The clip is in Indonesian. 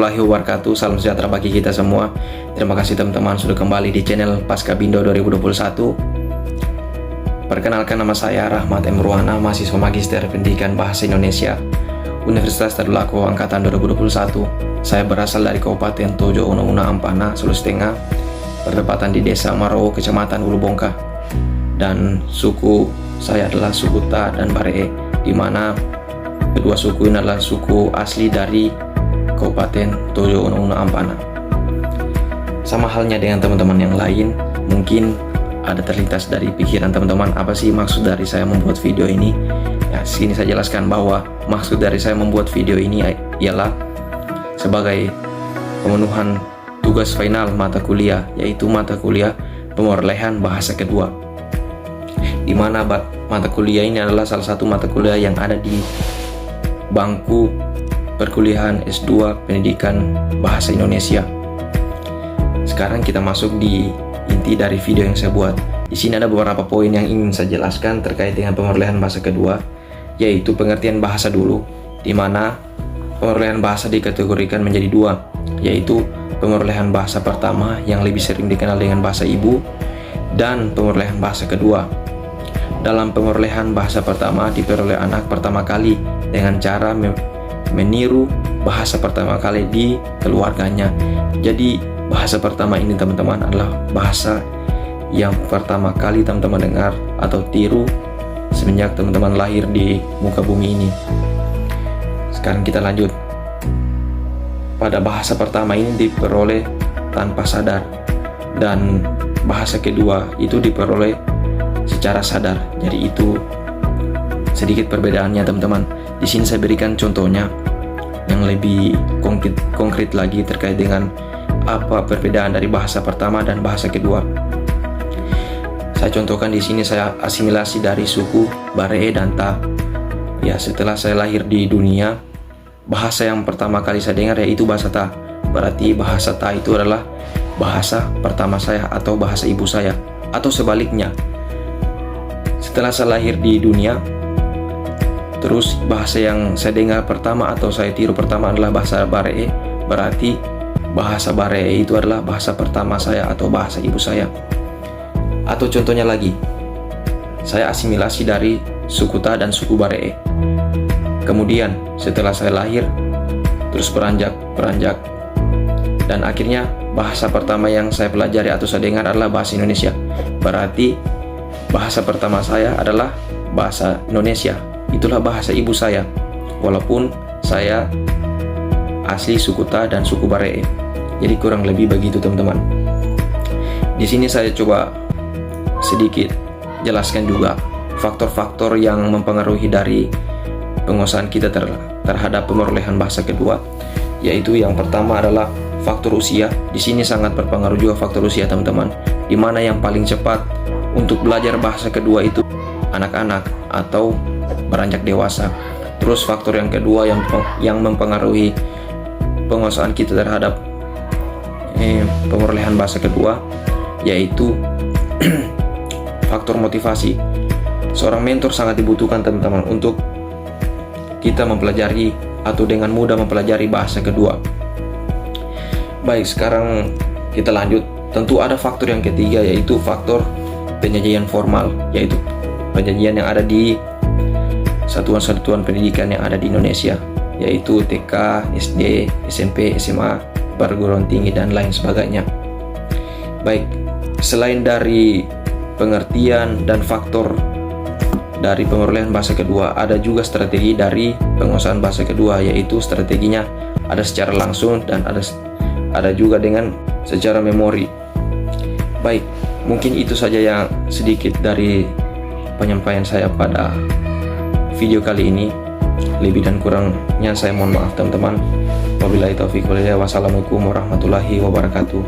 warahmatullahi wabarakatuh. Salam sejahtera bagi kita semua. Terima kasih teman-teman sudah kembali di channel Paskabindo 2021. Perkenalkan, nama saya Rahmat M. Ruhana, mahasiswa Magister Pendidikan Bahasa Indonesia Universitas Tadulako Angkatan 2021. Saya berasal dari Kabupaten Tojo Una Ampana, Sulawesi Tengah, bertepatan di Desa Maro, Kecamatan Ulu Bongkah. Dan suku saya adalah suku Ta dan Baree, di mana kedua suku ini adalah suku asli dari Kabupaten Tojo Una Ampana. Sama halnya dengan teman-teman yang lain, mungkin ada terlintas dari pikiran teman-teman, apa sih maksud dari saya membuat video ini? Ya, sini saya jelaskan bahwa maksud dari saya membuat video ini ialah sebagai pemenuhan tugas final mata kuliah, yaitu mata kuliah perolehan bahasa kedua, di mana mata kuliah ini adalah salah satu mata kuliah yang ada di bangku perkuliahan S2 Pendidikan Bahasa Indonesia. Sekarang kita masuk di inti dari video yang saya buat. Di sini ada beberapa poin yang ingin saya jelaskan terkait dengan perolehan bahasa kedua, yaitu pengertian bahasa dulu, di mana perolehan bahasa dikategorikan menjadi dua, yaitu perolehan bahasa pertama yang lebih sering dikenal dengan bahasa ibu, dan perolehan bahasa kedua. Dalam perolehan bahasa pertama diperoleh anak pertama kali dengan cara meniru bahasa pertama kali di keluarganya. Jadi bahasa pertama ini teman-teman adalah bahasa yang pertama kali teman-teman dengar atau tiru semenjak teman-teman lahir di muka bumi ini. Sekarang kita lanjut. Pada bahasa pertama ini diperoleh tanpa sadar, dan bahasa kedua itu diperoleh secara sadar. Jadi itu sedikit perbedaannya teman-teman. Di sini saya berikan contohnya yang lebih konkret lagi terkait dengan apa perbedaan dari bahasa pertama dan bahasa kedua. Saya contohkan di sini, saya asimilasi dari suku Baree dan Ta. Ya, setelah saya lahir di dunia, bahasa yang pertama kali saya dengar yaitu bahasa Ta. Berarti bahasa Ta itu adalah bahasa pertama saya atau bahasa ibu saya, atau sebaliknya. Setelah saya lahir di dunia, terus bahasa yang saya dengar pertama atau saya tiru pertama adalah bahasa Baree, berarti bahasa Baree itu adalah bahasa pertama saya atau bahasa ibu saya. Atau contohnya lagi, saya asimilasi dari suku Ta dan suku Baree. Kemudian setelah saya lahir, terus beranjak, dan akhirnya bahasa pertama yang saya pelajari atau saya dengar adalah bahasa Indonesia. Berarti bahasa pertama saya adalah bahasa Indonesia. Itulah bahasa ibu saya, walaupun saya asli suku Ta dan suku Baree. Jadi kurang lebih begitu teman-teman. Di sini saya coba sedikit jelaskan juga faktor-faktor yang mempengaruhi dari penguasaan kita terhadap perolehan bahasa kedua, yaitu yang pertama adalah faktor usia. Di sini sangat berpengaruh juga faktor usia teman-teman, di mana yang paling cepat untuk belajar bahasa kedua itu anak-anak atau beranjak dewasa. Terus faktor yang kedua yang mempengaruhi penguasaan kita terhadap perolehan bahasa kedua, yaitu faktor motivasi. Seorang mentor sangat dibutuhkan teman-teman untuk kita mempelajari atau dengan mudah mempelajari bahasa kedua. Baik, sekarang kita lanjut. Tentu ada faktor yang ketiga, yaitu faktor penyajian formal, yaitu penyajian yang ada di satuan-satuan pendidikan yang ada di Indonesia, yaitu TK, SD, SMP, SMA, perguruan tinggi, dan lain sebagainya. Baik, selain dari pengertian dan faktor dari perolehan bahasa kedua, ada juga strategi dari penguasaan bahasa kedua, yaitu strateginya ada secara langsung dan ada juga dengan secara memori. Baik, mungkin itu saja yang sedikit dari penyampaian saya pada video kali ini. Lebih dan kurangnya saya mohon maaf teman-teman. Wabillahi taufiq wal hidayah. Wassalamualaikum warahmatullahi wabarakatuh.